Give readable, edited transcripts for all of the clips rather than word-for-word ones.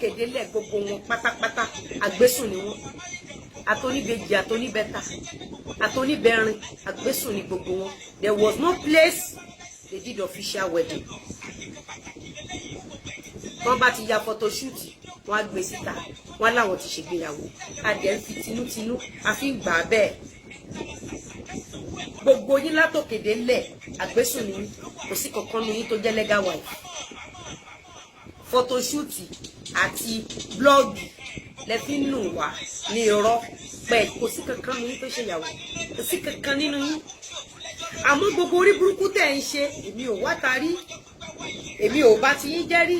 látòkèdélẹ̀ gbogbo wọn pátápátá àgbésùn ni wọn, àtòníbejì àtòníbẹta àtòníbẹrin àgbésùn ni gbogbo wọn. There was no place they did official wedding. Wọ́n bá ti ya photoshoot wọ́n á gbé síta wọ́n láwọn ti ṣègbéyàwó, adẹ ń fi tinútinú a fi ń gbà bẹ́ẹ̀. Gbogbo yín látòkèdélẹ̀ àgbésùn ni kò sí kankan nu yín tó jẹ́ legal wife. Photoshoot àti blog lẹ fi ń nù wá ní irọ́ pé kò sí kankan nu yín tó ṣèyàwó, kò sí kankan nínú yín. Àmọ́ gbogbo orí burúkú tẹ̀ ń ṣe èmi ò wá tarí, èmi ò bá ti yín jẹ́ rí.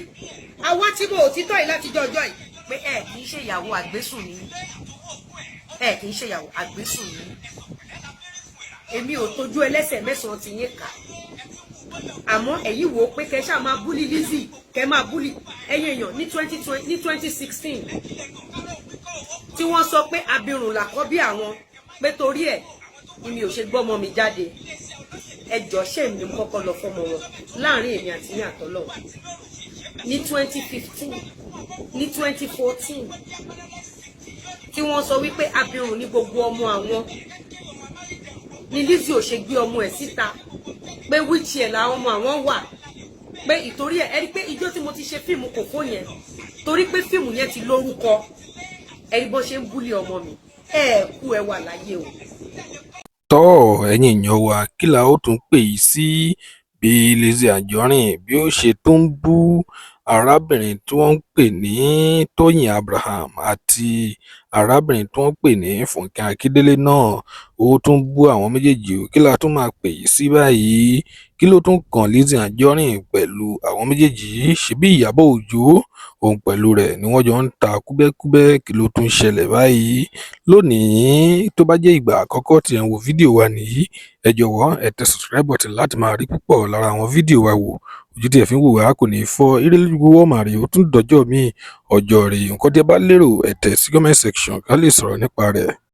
Àwa tí mo òtítọ́ yìí láti jọjọ́ yìí pé ẹ kì í ṣèyàwó àgbésùn ni, ẹ kì í ṣèyàwó àgbésùn ni. Èmi ò tójú ẹlẹ́sẹ̀ mẹ́sàn-án ti yín kà. Àmọ́ ẹ̀yin wò ó pé kẹ́ ṣáà máa búlì Lizzy, kẹ́ máa búlì ẹ̀yin èèyàn ní 2016 tí wọ́n sọ pé abirùn làkọ́bí àwọn, pé torí ẹ̀ ni mi ò ṣe gbọ́mọ mi jáde. Ẹjọ́ ṣé mi kọ́kọ́ lọ fọ́mọ wọn láàrin èmi àti yín àtọ́lọ́. Ní 2015 ní 2014 tí wọ́n sọ wípé abirùn ní gbogbo ọmọ àwọn, ni Lizzy ò ṣe gbé ọmọ ẹ̀ síta pé wheelchair làwọn ọmọ àwọn wà, pé ìtorí ẹ̀ rí pé ijó tí mo ti ṣe fíìmù Kòkó yẹn torí pé fíìmù yẹn ti lórúkọ ẹ̀rí bó ṣe ń búlì ọmọ mi ẹ kú ẹ wà láyé o. tọ́ ẹ̀yin èèyàn wa kí la ó tún pè yìí sí bí Lizzy Anjorin bí ó ṣe tún bú arábìnrin tí wọ́n ń pè ní Tóyìn Abraham àti arábìnrin tí wọ́n ń pè ní Fúnkẹ́ Akíndélé náà, ó tún bú àwọn méjèèjì o. Kí la tún máa pè yìí sí báyìí? Kí ló tún kàn Lizzy Anjorin pẹ̀lú àwọn méjèèjì yìí? Ṣebí Ìyábọ̀ Òjó òun pẹ̀lú rẹ̀ ni wọ́n jọ ń ta kúbẹ́kúbẹ́. Kí ló tún ṣẹlẹ̀ báyìí? Lónìí tó bá jẹ́ ìgbà àkọ́kọ́ tí ẹ̀ ń wo fídíò wa nìyí, ẹ jọ̀wọ́ ẹ tẹ subscribe button láti máa rí púpọ̀ lára àwọn fídíò wa wò. Ojú tí ẹ fi ń wò wá kò ní fọ́. Ire lójú wọ́n máa rí, ó tún dọjọ́ míì ọjọ́ rẹ̀. Nǹkan tí ẹ bá lérò ẹ tẹ̀ sí comment section ká lè sọ̀rọ̀ nípa rẹ̀.